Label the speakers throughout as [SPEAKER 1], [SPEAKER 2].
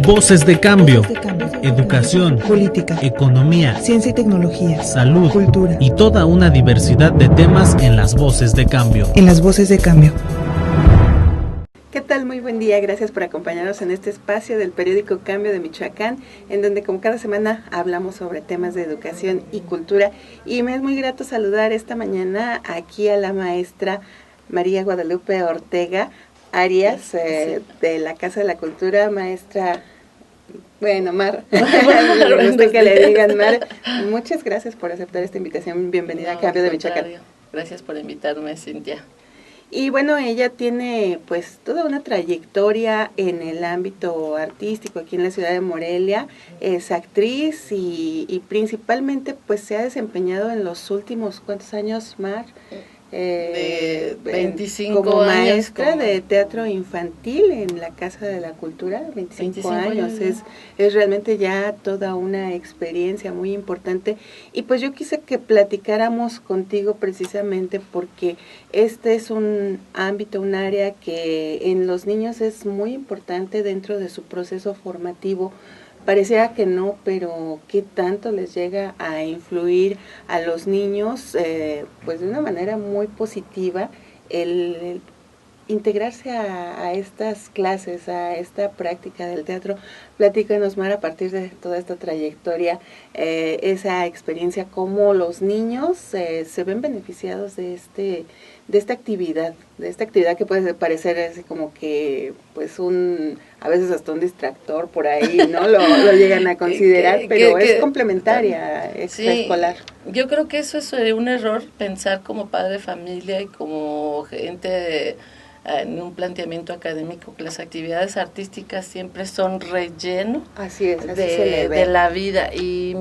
[SPEAKER 1] Voces de cambio.
[SPEAKER 2] Voces de cambio.
[SPEAKER 1] Educación,
[SPEAKER 2] política,
[SPEAKER 1] economía,
[SPEAKER 2] ciencia y tecnología,
[SPEAKER 1] salud,
[SPEAKER 2] cultura
[SPEAKER 1] y toda una diversidad de temas en las Voces de Cambio.
[SPEAKER 2] En las Voces de Cambio.
[SPEAKER 3] ¿Qué tal? Muy buen día, gracias por acompañarnos en este espacio del periódico Cambio de Michoacán, en donde como cada semana hablamos sobre temas de educación y cultura. Y me es muy grato saludar esta mañana aquí a la maestra María Guadalupe Ortega Arias, de la Casa de la Cultura. Maestra, bueno, Mar, me gusta que le digan Mar. Muchas gracias por aceptar esta invitación. Bienvenida a Cambio de Michoacán.
[SPEAKER 4] Gracias por invitarme, Cintia.
[SPEAKER 3] Y bueno, ella tiene pues toda una trayectoria en el ámbito artístico aquí en la ciudad de Morelia. Es actriz y principalmente pues se ha desempeñado en los últimos, ¿cuántos años, Mar?
[SPEAKER 4] De 25
[SPEAKER 3] como
[SPEAKER 4] años,
[SPEAKER 3] maestra
[SPEAKER 4] como
[SPEAKER 3] de teatro infantil en la Casa de la Cultura, 25 años. Es realmente ya toda una experiencia muy importante. Y pues yo quise que platicáramos contigo precisamente porque este es un ámbito, un área que en los niños es muy importante dentro de su proceso formativo. Pareciera que no, pero ¿qué tanto les llega a influir a los niños? Pues de una manera muy positiva el integrarse a estas clases, a esta práctica del teatro. Platícanos, Mar, a partir de toda esta trayectoria, esa experiencia, cómo los niños se ven beneficiados de esta actividad que puede parecer así como que pues a veces hasta un distractor por ahí, ¿no? Lo llegan a considerar, pero es complementaria, extraescolar.
[SPEAKER 4] Sí, yo creo que eso es un error, pensar como padre de familia y como gente en un planteamiento académico que las actividades artísticas siempre son relleno.
[SPEAKER 3] Así es, así se le ve.
[SPEAKER 4] De la vida y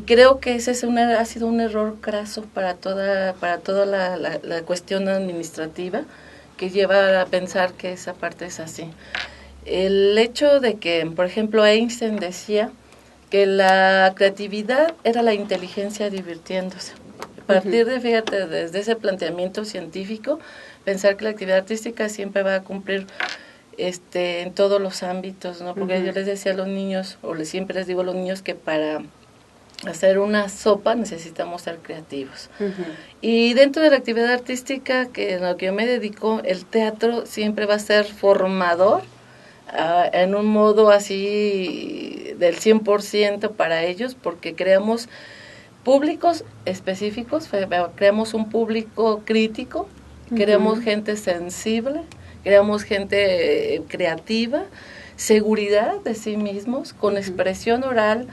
[SPEAKER 4] creo que ese ha sido un error craso para toda la cuestión administrativa, que lleva a pensar que esa parte es así. El hecho de que, por ejemplo, Einstein decía que la creatividad era la inteligencia divirtiéndose. A partir de, fíjate, desde ese planteamiento científico, pensar que la actividad artística siempre va a cumplir en todos los ámbitos, ¿no? Porque yo les decía a los niños, siempre les digo a los niños que para hacer una sopa necesitamos ser creativos. Y dentro de la actividad artística, que en lo que yo me dedico, el teatro siempre va a ser formador, en un modo así del 100% para ellos, porque creamos públicos específicos, creamos un público crítico, creamos gente sensible, creamos gente creativa, seguridad de sí mismos, con expresión oral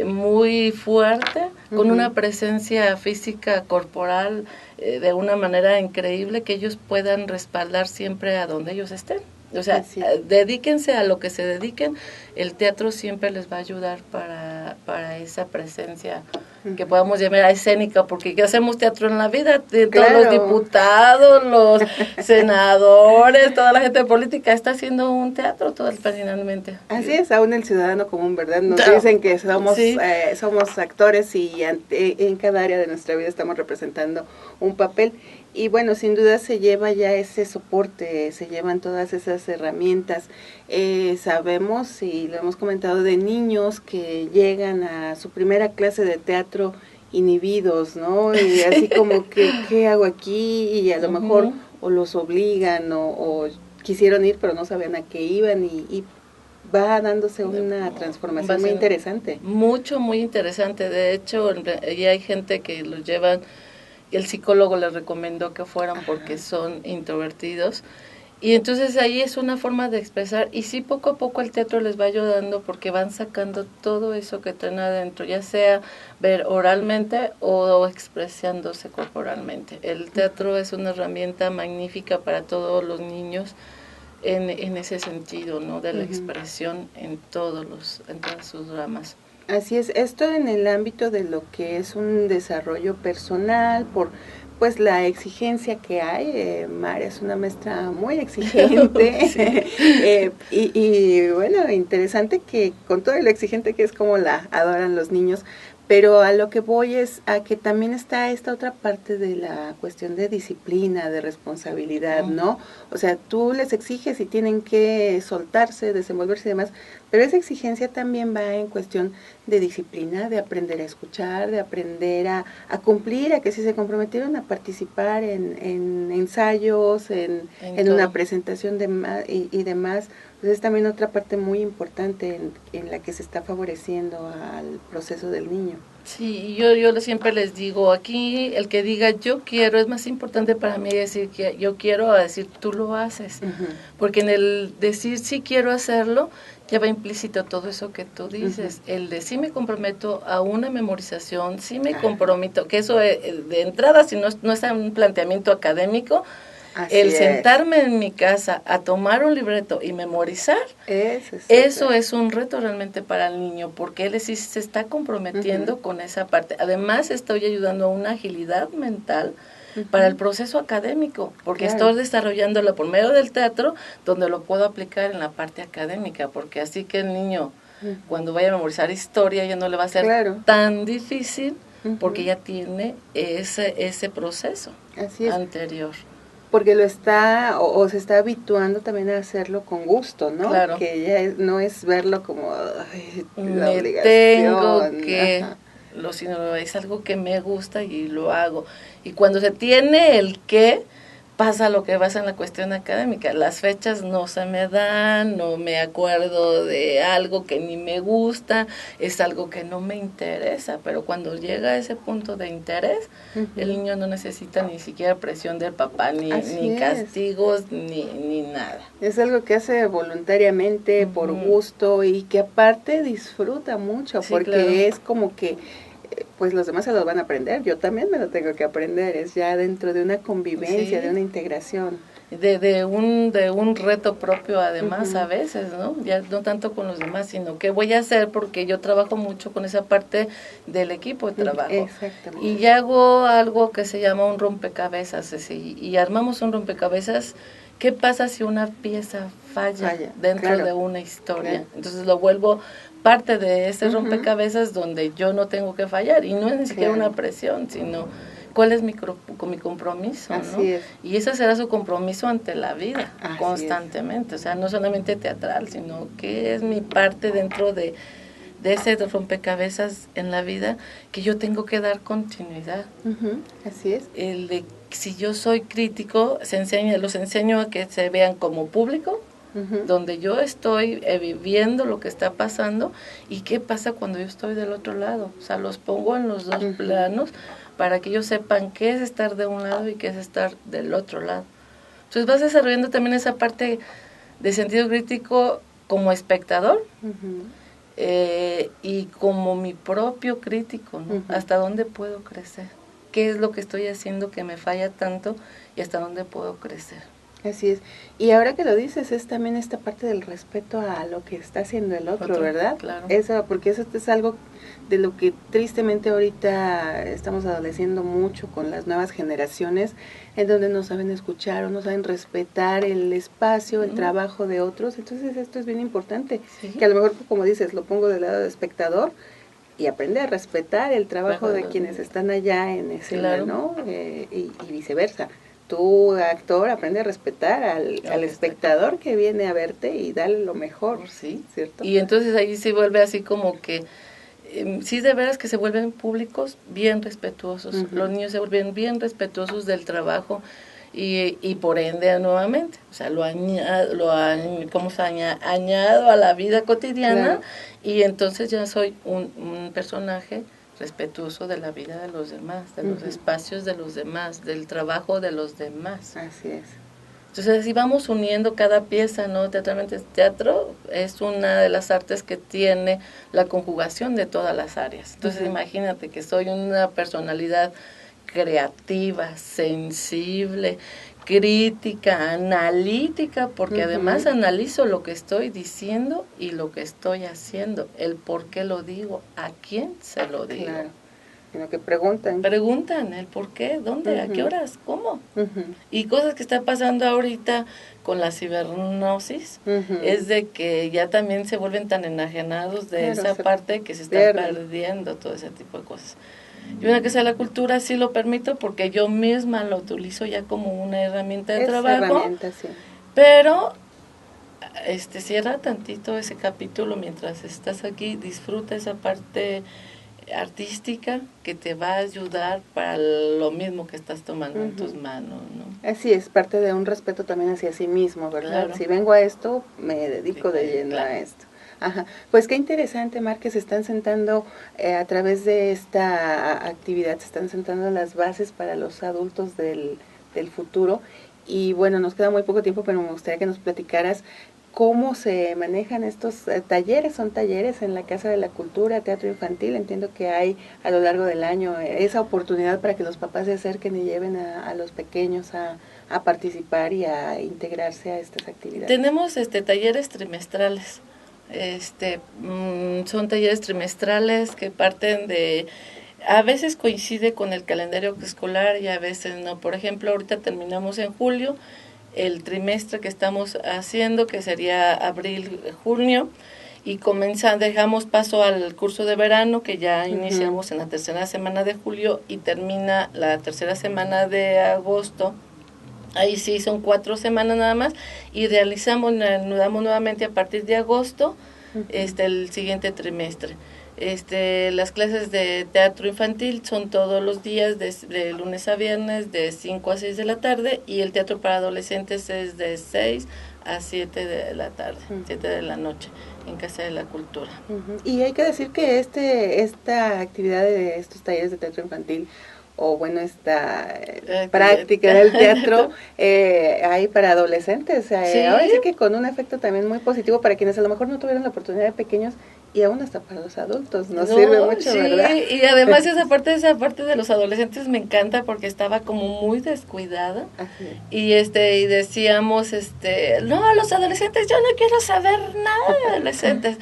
[SPEAKER 4] muy fuerte, con una presencia física corporal de una manera increíble, que ellos puedan respaldar siempre a donde ellos estén. O sea, dedíquense a lo que se dediquen, el teatro siempre les va a ayudar para esa presencia que podamos llamar escénica, porque hacemos teatro en la vida, todos los diputados, los senadores, toda la gente política está haciendo un teatro personalmente.
[SPEAKER 3] Así es, aún el ciudadano común, ¿verdad? Nos dicen que somos actores y en cada área de nuestra vida estamos representando un papel. Y bueno, sin duda se lleva ya ese soporte, se llevan todas esas herramientas. Sabemos, y lo hemos comentado, de niños que llegan a su primera clase de teatro inhibidos, ¿no? Y así como que, ¿qué hago aquí? Y a lo mejor o los obligan o quisieron ir, pero no sabían a qué iban y va dándose una transformación muy interesante.
[SPEAKER 4] Muy interesante. De hecho, ya hay gente que los llevan. El psicólogo les recomendó que fueran porque son introvertidos, y entonces ahí es una forma de expresar, y sí, poco a poco el teatro les va ayudando porque van sacando todo eso que traen adentro, ya sea ver oralmente o expresándose corporalmente. El teatro es una herramienta magnífica para todos los niños en ese sentido, ¿no? De la expresión en todas sus ramas.
[SPEAKER 3] Así es, esto en el ámbito de lo que es un desarrollo personal, por pues la exigencia que hay. Mar es una maestra muy exigente. y bueno, interesante que con todo lo exigente que es, como la adoran los niños, Pero a lo que voy es a que también está esta otra parte de la cuestión de disciplina, de responsabilidad, ¿no? O sea, tú les exiges y tienen que soltarse, desenvolverse y demás, pero esa exigencia también va en cuestión de disciplina, de aprender a escuchar, de aprender a cumplir, a que si se comprometieron a participar en ensayos, en una presentación y demás, pues es también otra parte muy importante en la que se está favoreciendo al proceso del niño.
[SPEAKER 4] Sí, yo siempre les digo, aquí el que diga yo quiero es más importante para mí decir que yo quiero a decir tú lo haces, porque en el decir sí quiero hacerlo ya va implícito todo eso que tú dices, el de sí me comprometo a una memorización, sí me comprometo, que eso de entrada si no es un planteamiento académico, el sentarme en mi casa a tomar un libreto y memorizar, eso es un reto realmente para el niño, porque él sí se está comprometiendo con esa parte. Además, estoy ayudando a una agilidad mental para el proceso académico, porque estoy desarrollándola por medio del teatro, donde lo puedo aplicar en la parte académica, porque así que el niño, cuando vaya a memorizar historia, ya no le va a ser tan difícil, porque ya tiene ese proceso anterior.
[SPEAKER 3] Porque lo está o se está habituando también a hacerlo con gusto, ¿no?
[SPEAKER 4] Claro.
[SPEAKER 3] Que ya no es verlo como la obligación.
[SPEAKER 4] Tengo que, sino es algo que me gusta y lo hago. Y cuando se tiene el qué, pasa lo que pasa en la cuestión académica. Las fechas no se me dan, no me acuerdo de algo que ni me gusta, es algo que no me interesa, pero cuando llega a ese punto de interés, el niño no necesita ni siquiera presión del papá, ni castigos, ni nada.
[SPEAKER 3] Es algo que hace voluntariamente, por gusto, y que aparte disfruta mucho, porque es como que pues los demás se los van a aprender, yo también me lo tengo que aprender, es ya dentro de una convivencia, de una integración. De
[SPEAKER 4] un reto propio además a veces, ¿no? Ya no tanto con los demás, sino qué voy a hacer, porque yo trabajo mucho con esa parte del equipo de trabajo.
[SPEAKER 3] Exactamente.
[SPEAKER 4] Y ya hago algo que se llama un rompecabezas, y armamos un rompecabezas. ¿Qué pasa si una pieza falla dentro de una historia? Entonces lo vuelvo parte de ese rompecabezas donde yo no tengo que fallar, y no es ni siquiera una presión, sino cuál es mi compromiso, ¿no? Y ese será su compromiso ante la vida, constantemente, o sea, no solamente teatral, sino que es mi parte dentro de ese rompecabezas en la vida, que yo tengo que dar continuidad.
[SPEAKER 3] Así es.
[SPEAKER 4] El de si yo soy crítico, los enseño a que se vean como público, donde yo estoy viviendo lo que está pasando, y qué pasa cuando yo estoy del otro lado. O sea, los pongo en los dos planos para que ellos sepan qué es estar de un lado y qué es estar del otro lado. Entonces vas desarrollando también esa parte de sentido crítico como espectador, y como mi propio crítico, ¿no? ¿Hasta dónde puedo crecer? ¿Qué es lo que estoy haciendo que me falla tanto y hasta dónde puedo crecer?
[SPEAKER 3] Así es. Y ahora que lo dices, es también esta parte del respeto a lo que está haciendo el otro, ¿verdad?
[SPEAKER 4] Claro.
[SPEAKER 3] Porque eso es algo de lo que tristemente ahorita estamos adoleciendo mucho con las nuevas generaciones, en donde no saben escuchar o no saben respetar el espacio, el trabajo de otros. Entonces esto es bien importante, que a lo mejor, como dices, lo pongo del lado de espectador y aprende a respetar el trabajo de quienes están allá en escena, ¿no? Y viceversa. Tu actor aprende a respetar al espectador que viene a verte y darle lo mejor, ¿cierto? Y entonces ahí se vuelve así como que, sí, de veras que se vuelven públicos bien respetuosos. Los niños se vuelven bien respetuosos del trabajo y por ende nuevamente, o sea, añado a la vida cotidiana, y entonces ya soy un personaje respetuoso de la vida de los demás, de los espacios de los demás, del trabajo de los demás. Así es. Entonces así vamos uniendo cada pieza, ¿no? Teatralmente, teatro es una de las artes que tiene la conjugación de todas las áreas. Entonces imagínate que soy una personalidad creativa, sensible, crítica, analítica, porque además analizo lo que estoy diciendo y lo que estoy haciendo, el por qué lo digo, a quién se lo digo. sino que preguntan.
[SPEAKER 4] Preguntan el por qué, dónde, a qué horas, cómo. Y cosas que está pasando ahorita con la cibernosis, es de que ya también se vuelven tan enajenados de esa parte que se están perdiendo todo ese tipo de cosas. Y una Casa de la Cultura sí lo permito porque yo misma lo utilizo ya como una herramienta de trabajo,
[SPEAKER 3] sí.
[SPEAKER 4] Pero cierra tantito ese capítulo mientras estás aquí, disfruta esa parte artística que te va a ayudar para lo mismo que estás tomando en tus manos, ¿no?
[SPEAKER 3] Así es, parte de un respeto también hacia sí mismo, ¿verdad?
[SPEAKER 4] Claro.
[SPEAKER 3] Si vengo a esto, me dedico de lleno a esto. Ajá, pues qué interesante, Mar, que se están sentando a través de esta actividad, se están sentando las bases para los adultos del futuro. Y bueno, nos queda muy poco tiempo, pero me gustaría que nos platicaras cómo se manejan estos talleres. Son talleres en la Casa de la Cultura, teatro infantil. Entiendo que hay a lo largo del año esa oportunidad para que los papás se acerquen y lleven a los pequeños a participar y a integrarse a estas actividades.
[SPEAKER 4] Tenemos talleres trimestrales. Son talleres trimestrales que parten de, a veces coincide con el calendario escolar y a veces no. Por ejemplo, ahorita terminamos en julio el trimestre que estamos haciendo, que sería abril, junio, y dejamos paso al curso de verano, que ya iniciamos en la tercera semana de julio y termina la tercera semana de agosto. Ahí sí son 4 semanas nada más y realizamos nuevamente a partir de agosto el siguiente trimestre. Las clases de teatro infantil son todos los días de lunes a viernes de 5 a 6 de la tarde y el teatro para adolescentes es de 6 a 7 de la tarde, 7 de la noche en Casa de la Cultura.
[SPEAKER 3] Y hay que decir que esta actividad de estos talleres de teatro infantil o bueno, esta práctica del teatro hay para adolescentes.
[SPEAKER 4] ¿Sí?
[SPEAKER 3] Ahora sí que con un efecto también muy positivo para quienes a lo mejor no tuvieron la oportunidad de pequeños y aún hasta para los adultos. Nos sirve mucho,
[SPEAKER 4] sí,
[SPEAKER 3] ¿verdad?
[SPEAKER 4] Y además esa parte de los adolescentes me encanta porque estaba como muy descuidada. Y y decíamos, no, los adolescentes, yo no quiero saber nada de adolescentes.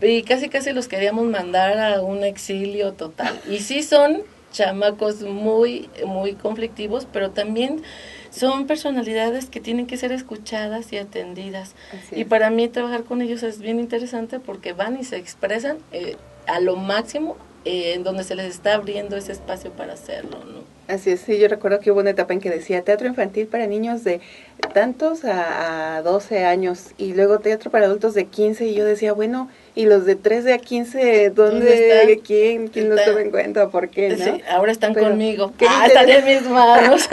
[SPEAKER 4] Y casi los queríamos mandar a un exilio total. Y sí son chamacos muy, muy conflictivos, pero también son personalidades que tienen que ser escuchadas y atendidas. Y para mí trabajar con ellos es bien interesante porque van y se expresan a lo máximo en donde se les está abriendo ese espacio para hacerlo, ¿no?
[SPEAKER 3] Así es, sí, yo recuerdo que hubo una etapa en que decía teatro infantil para niños de tantos a 12 años y luego teatro para adultos de 15 y yo decía, bueno, y los de 13 a 15, ¿dónde ¿quién los toma en cuenta? ¿Por qué? ¿No?
[SPEAKER 4] Sí, ahora están conmigo.
[SPEAKER 3] Están
[SPEAKER 4] en mis manos.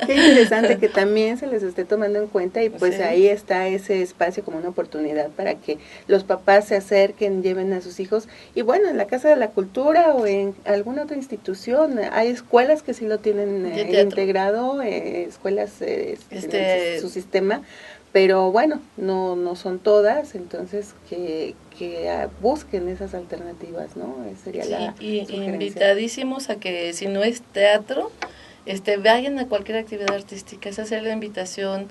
[SPEAKER 3] Qué interesante que también se les esté tomando en cuenta y pues ahí está ese espacio como una oportunidad para que los papás se acerquen, lleven a sus hijos y bueno, en la Casa de la Cultura o en alguna otra institución, hay escuelas que sí lo tienen integrado, escuelas en su sistema, pero bueno, no son todas, entonces que busquen esas alternativas, ¿no? Sería la
[SPEAKER 4] invitadísimos a que si no es teatro, vayan a cualquier actividad artística, es hacer la invitación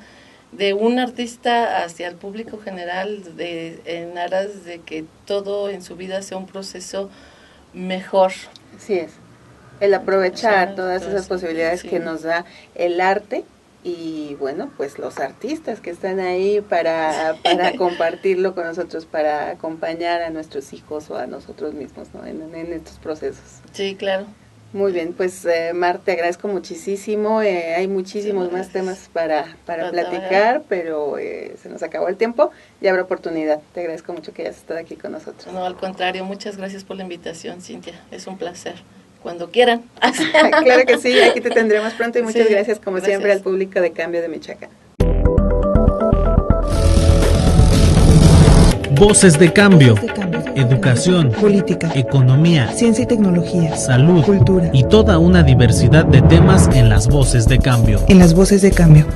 [SPEAKER 4] de un artista hacia el público general en aras de que todo en su vida sea un proceso mejor.
[SPEAKER 3] Así es, el aprovechar todas esas posibilidades que nos da el arte. Y bueno, pues los artistas que están ahí para compartirlo con nosotros, para acompañar a nuestros hijos o a nosotros mismos, ¿no? en estos procesos.
[SPEAKER 4] Sí, claro.
[SPEAKER 3] Muy bien, pues Mar, te agradezco muchísimo. Hay muchísimos más temas para platicar, pero se nos acabó el tiempo. Ya habrá oportunidad. Te agradezco mucho que hayas estado aquí con nosotros.
[SPEAKER 4] No, al contrario, muchas gracias por la invitación, Cintia. Es un placer. Cuando quieran.
[SPEAKER 3] Claro que sí, aquí te tendremos pronto y muchas gracias como siempre al público de Cambio de Michoacán.
[SPEAKER 1] Voces de cambio, educación,
[SPEAKER 2] política,
[SPEAKER 1] economía,
[SPEAKER 2] ciencia y tecnología,
[SPEAKER 1] salud,
[SPEAKER 2] cultura
[SPEAKER 1] y toda una diversidad de temas en las Voces de Cambio.
[SPEAKER 2] En las Voces de Cambio.